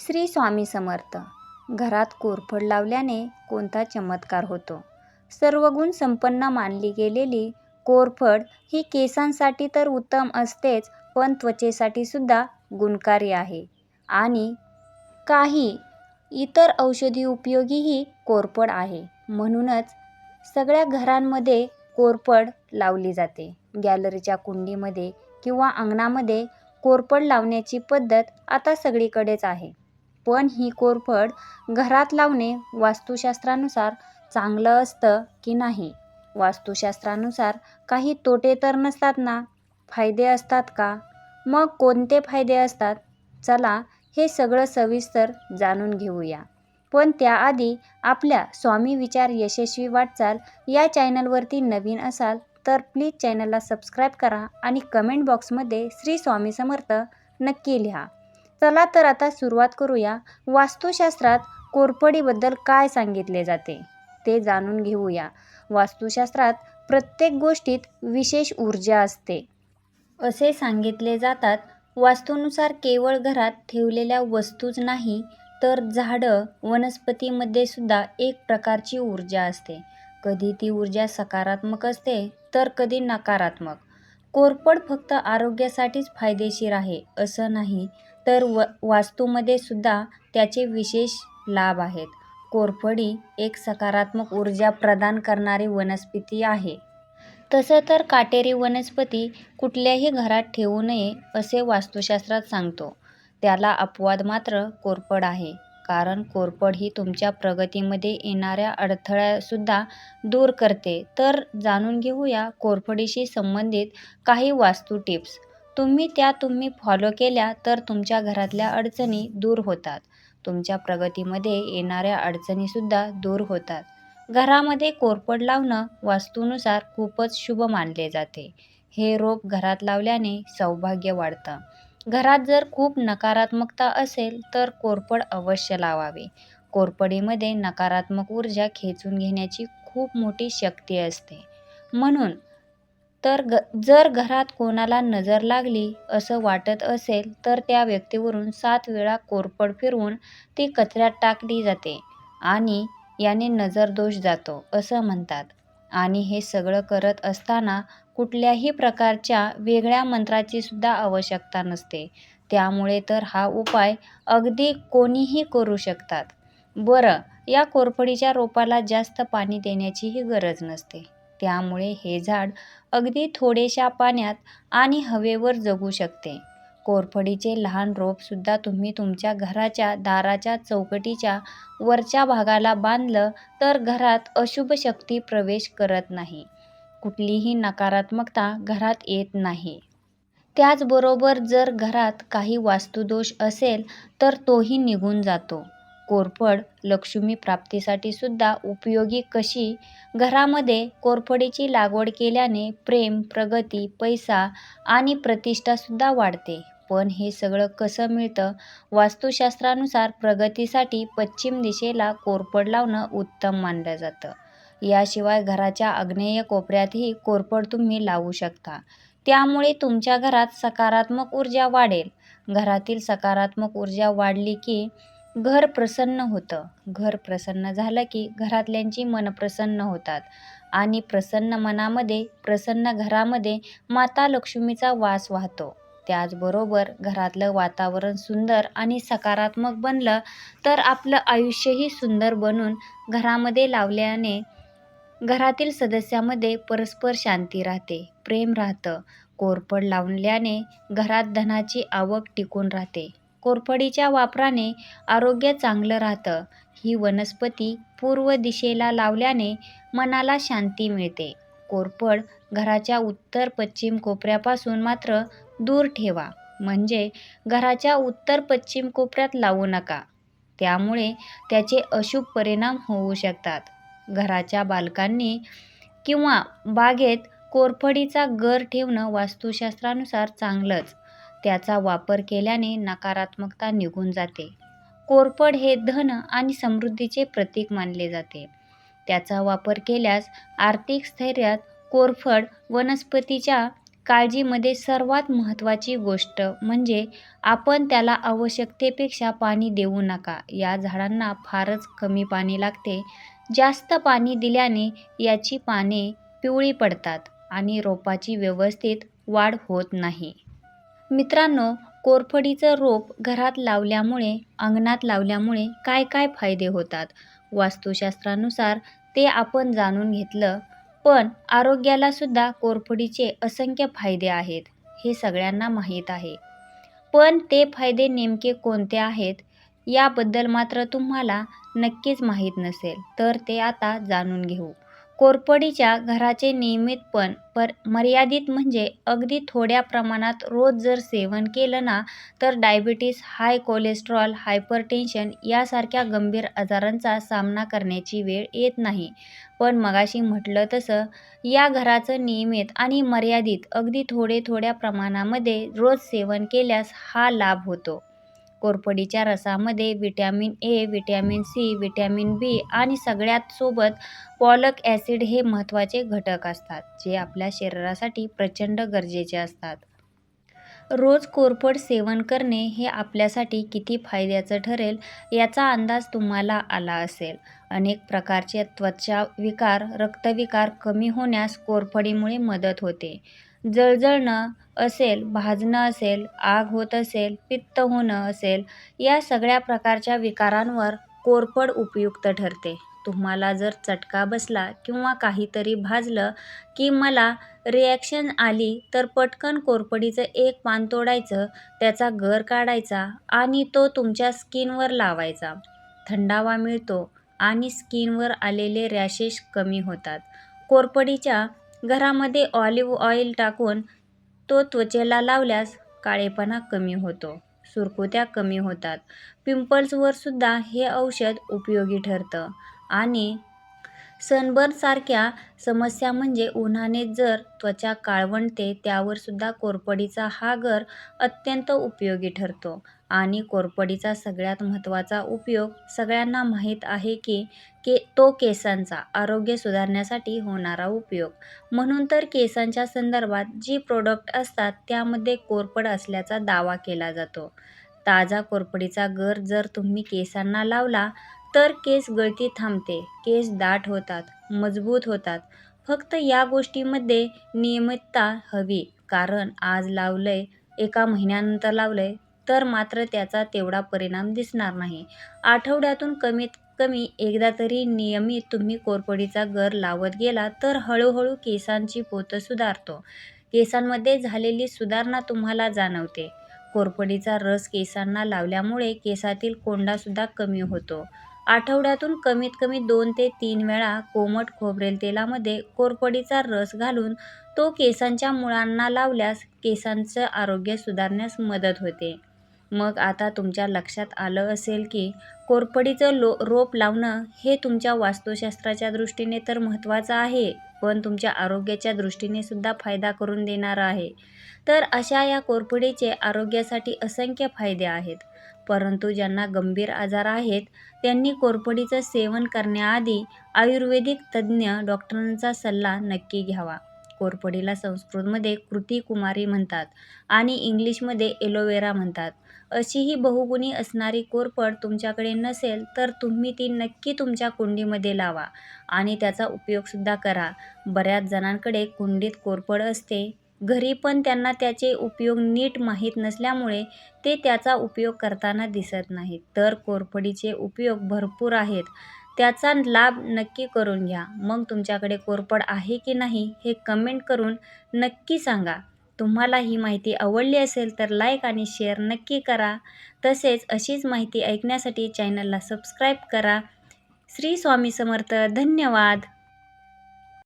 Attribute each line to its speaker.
Speaker 1: श्री स्वामी समर्थ. घरात कोरफड लावल्याने कोणता चमत्कार होतो? सर्वगुण संपन्न मानली गेलेली कोरफड ही केसांसाठी तर उत्तम असतेच, पण त्वचेसाठी सुद्धा गुणकारी आहे आणि काही इतर औषधी उपयोगीही कोरफड आहे. म्हणूनच सगळ्या घरांमध्ये कोरफड लावली जाते. गॅलरीच्या कुंडीमध्ये किंवा अंगणामध्ये कोरफड लावण्याची पद्धत आता सगळीकडेच आहे. पण ही कोरफड घरात लावणे वास्तुशास्त्रानुसार चांगलं असतं की नाही? वास्तुशास्त्रानुसार काही तोटे तर नसतात ना? फायदे असतात का? मग कोणते फायदे असतात? चला हे सगळं सविस्तर जाणून घेऊया. पण त्याआधी आपल्या स्वामी विचार यशस्वी वाटचाल या चॅनलवरती नवीन असाल तर प्लीज चॅनलला सबस्क्राईब करा आणि कमेंट बॉक्समध्ये श्री स्वामी समर्थ नक्की लिहा. चला तर आता सुरुवात करूया. वास्तुशास्त्रात कोरफडीबद्दल काय सांगितले जाते ते जाणून घेऊया. वास्तुशास्त्रात प्रत्येक गोष्टीत विशेष ऊर्जा असते असे सांगितले जातात. वास्तूनुसार केवळ घरात ठेवलेल्या वस्तूच नाही तर झाडं, वनस्पतीमध्ये सुद्धा एक प्रकारची ऊर्जा असते. कधी ती ऊर्जा सकारात्मक असते तर कधी नकारात्मक. कोरफड फक्त आरोग्यासाठीच फायदेशीर आहे असं नाही, तर वास्तूमध्ये सुद्धा त्याचे विशेष लाभ आहेत. कोरफडी एक सकारात्मक ऊर्जा प्रदान करणारी वनस्पती आहे. तसं तर काटेरी वनस्पती कुठल्याही घरात ठेवू नये असे वास्तुशास्त्रात सांगतो. त्याला अपवाद मात्र कोरफड आहे. कारण कोरफड ही तुमच्या प्रगतीमध्ये येणाऱ्या अडथळ्यासुद्धा दूर करते. तर जाणून घेऊया कोरफडीशी संबंधित काही वास्तू टिप्स. तुम्ही फॉलो केल्या तर तुमच्या घरातल्या अडचणी दूर होतात. तुमच्या प्रगतीमध्ये येणाऱ्या अडचणीसुद्धा दूर होतात. घरामध्ये कोरफड लावणं वास्तूनुसार खूपच शुभ मानले जाते. हे रोप घरात लावल्याने सौभाग्य वाढतं. घरात जर खूप नकारात्मकता असेल तर कोरफड अवश्य लावावे. कोरफडीमध्ये नकारात्मक ऊर्जा खेचून घेण्याची खूप मोठी शक्ती असते. म्हणून तर जर घरात कोणाला नजर लागली असं वाटत असेल तर त्या व्यक्तीवरून 7 वेळा कोरफड फिरवून ती कचऱ्यात टाकली जाते आणि याने नजर दोष जातो असं म्हणतात. आणि हे सगळं करत असताना कुठल्याही प्रकारच्या वेगळ्या मंत्राची सुद्धा आवश्यकता नसते. त्यामुळे तर हा उपाय अगदी कोणीही करू शकतात. बरं, या कोरफडीच्या रोपाला जास्त पाणी देण्याचीही गरज नसते. त्यामुळे हे झाड अगदी थोड्याशा पाण्यात आणि हवेवर जगू शकते. कोरफडीचे लहान रोप सुद्धा तुम्ही तुमच्या घराच्या दाराच्या चौकटीच्या वरच्या भागाला बांधलं तर घरात अशुभ शक्ती प्रवेश करत नाही. कुठलीही नकारात्मकता घरात येत नाही. त्याचबरोबर जर घरात काही वास्तुदोष असेल तर तोही निघून जातो. कोरफड लक्ष्मी प्राप्तीसाठी सुद्धा उपयोगी कशी? घरामध्ये कोरफडीची लागवड केल्याने प्रेम, प्रगती, पैसा आणि प्रतिष्ठा सुद्धा वाढते. पण हे सगळं कसं मिळतं? वास्तुशास्त्रानुसार प्रगतीसाठी पश्चिम दिशेला कोरफड लावणं उत्तम मानलं जातं. याशिवाय घराच्या आग्नेय कोपऱ्यातही कोरफड तुम्ही लावू शकता. त्यामुळे तुमच्या घरात सकारात्मक ऊर्जा वाढेल. घरातील सकारात्मक ऊर्जा वाढली की घर प्रसन्न होतं. घर प्रसन्न झालं की घरातल्यांची मन प्रसन्न होतात आणि प्रसन्न मनामध्ये, प्रसन्न घरामध्ये माता लक्ष्मीचा वास वाहतो. त्याचबरोबर घरातलं वातावरण सुंदर आणि सकारात्मक बनलं तर आपलं आयुष्यही सुंदर बनून घरामध्ये लावल्याने घरातील सदस्यामध्ये परस्पर शांती राहते, प्रेम राहतं. कोरफड लावल्याने घरात धनाची आवक टिकून राहते. कोरफडीच्या वापराने आरोग्य चांगलं राहतं. ही वनस्पती पूर्व दिशेला लावल्याने मनाला शांती मिळते. कोरफड घराच्या उत्तर-पश्चिम कोपऱ्यापासून मात्र दूर ठेवा. म्हणजे घराच्या उत्तर-पश्चिम कोपऱ्यात लावू नका. त्यामुळे त्याचे अशुभ परिणाम होऊ शकतात. घराच्या बाल्कनी किंवा बागेत कोरफडीचा गर ठेवणं वास्तुशास्त्रानुसार चांगलंच. त्याचा वापर केल्याने नकारात्मकता निघून जाते. कोरफड हे धन आणि समृद्धीचे प्रतीक मानले जाते. त्याचा वापर केल्यास आर्थिक स्थैर्यात कोरफड वनस्पतीच्या काळजीमध्ये सर्वात महत्त्वाची गोष्ट म्हणजे आपण त्याला आवश्यकतेपेक्षा पाणी देऊ नका. या झाडांना फारच कमी पाणी लागते. जास्त पाणी दिल्याने याची पाने पिवळी पडतात आणि रोपाची व्यवस्थित वाढ होत नाही. मित्रांनो, कोरफडीचं रोप घरात लावल्यामुळे, अंगणात लावल्यामुळे काय काय फायदे होतात? वास्तुशास्त्रानुसार ते आपण जाणून घेतलं. पण आरोग्याला सुद्धा कोरफडीचे असंख्य फायदे आहेत, हे सगळ्यांना माहीत आहे. पण ते फायदे नेमके कोणते आहेत, याबद्दल मात्र तुम्हाला नक्कीच माहीत नसेल, तर ते आता जाणून घेऊ. कोरफडीच्या घराचे नियमितपण मर्यादित म्हणजे अगदी थोड्या प्रमाणात रोज जर सेवन केलं ना, तर डायबिटीस, हाय कोलेस्ट्रॉल, हायपरटेन्शन यासारख्या गंभीर आजारांचा सामना करण्याची वेळ येत नाही. पण मगाशी म्हटलं तसं या घराचं नियमित आणि मर्यादित अगदी थोड्या प्रमाणामध्ये रोज सेवन केल्यास हा लाभ होतो. कोरफडीच्या रसामध्ये vitamin A, vitamin C, vitamin B आणि सगळ्यात सोबत फॉलिक ॲसिड हे महत्त्वाचे घटक असतात, जे आपल्या शरीरासाठी प्रचंड गरजेचे असतात. रोज कोरफड सेवन करणे हे आपल्यासाठी किती फायद्याचं ठरेल याचा अंदाज तुम्हाला आला असेल. अनेक प्रकारचे त्वचा विकार, रक्तविकार कमी होण्यास कोरफडीमुळे मदत होते. जळजळणं असेल, भाजणं असेल, आग होत असेल, पित्त होणं असेल, या सगळ्या प्रकारच्या विकारांवर कोरफड उपयुक्त ठरते. तुम्हाला जर चटका बसला किंवा काहीतरी भाजलं की मला रिॲक्शन आली, तर पटकन कोरफडीचं एक पान तोडायचं, त्याचा गर काढायचा आणि तो तुमच्या स्किनवर लावायचा. थंडावा मिळतो आणि स्किनवर आलेले रॅशेस कमी होतात. कोरफडीच्या घरामध्ये ऑलिव्ह ऑइल टाकून तो त्वचेला लावल्यास काळेपणा कमी होतो, सुरकुत्या कमी होतात. पिंपल्सवर सुद्धा हे औषध उपयोगी ठरतं आणि सनबर्नसारख्या समस्या म्हणजे उन्हाने जर त्वचा काळवंडते, त्यावर सुद्धा कोरफडीचा हा गर अत्यंत उपयोगी ठरतो. आणि कोरफडीचा सगळ्यात महत्त्वाचा उपयोग सगळ्यांना माहीत आहे की तो केसांचा आरोग्य सुधारण्यासाठी होणारा उपयोग. म्हणून तर केसांच्या संदर्भात जी प्रोडक्ट असतात त्यामध्ये कोरफड असल्याचा दावा केला जातो. ताजा कोरफडीचा गर जर तुम्ही केसांना लावला तर केस गळती थांबते, केस दाट होतात, मजबूत होतात. फक्त या गोष्टीमध्ये नियमितता हवी, कारण आज लावलंय, एका महिन्यानंतर लावलंय तर मात्र त्याचा तेवढा परिणाम दिसणार नाही. आठवड्यातून कमीत कमी एकदा तरी नियमित तुम्ही कोरफडीचा गर लावत गेला तर हळूहळू केसांची पोत सुधारतो. केसांमध्ये झालेली सुधारणा तुम्हाला जाणवते. कोरफडीचा रस केसांना लावल्यामुळे केसातील कोंडासुद्धा कमी होतो. आठवड्यातून कमीत कमी 2 ते 3 वेळा कोमट खोबरेल तेलामध्ये कोरफडीचा रस घालून तो केसांच्या मुळांना लावल्यास केसांचं आरोग्य सुधारण्यास मदत होते. मग आता तुमच्या लक्षात आलं असेल की कोरफडीचं रोप लावणं हे तुमच्या वास्तुशास्त्राच्या दृष्टीने तर महत्त्वाचं आहे, पण तुमच्या आरोग्याच्या दृष्टीने सुद्धा फायदा करून देणारं आहे. तर अशा या कोरफडीचे आरोग्यासाठी असंख्य फायदे आहेत. परंतु ज्यांना गंभीर आजार आहेत त्यांनी कोरफडीचं सेवन करण्याआधी आयुर्वेदिक तज्ज्ञ डॉक्टरांचा सल्ला नक्की घ्यावा. कोरफडीला संस्कृतमध्ये कृती कुमारी म्हणतात आणि इंग्लिशमध्ये एलोवेरा म्हणतात. अशी ही बहुगुणी असणारी कोरफड तुमच्याकडे नसेल तर तुम्ही ती नक्की तुमच्या कुंडीमध्ये लावा आणि त्याचा उपयोगसुद्धा करा. बऱ्याच जणांकडे कुंडीत कोरफड असते घरी, पण त्यांना त्याचे उपयोग नीट माहीत नसल्यामुळे ते त्याचा उपयोग करताना दिसत नाहीत. तर कोरफडीचे उपयोग भरपूर आहेत, त्याचा लाभ नक्की करून घ्या. मग तुमच्याकडे कोरफड आहे की नाही हे कमेंट करून नक्की सांगा. तुम्हाला ही माहिती आवडली असेल तर लाईक आणि शेअर नक्की करा. तसेच अशीच माहिती ऐकण्यासाठी चॅनलला सबस्क्राईब करा. श्री स्वामी समर्थ. धन्यवाद.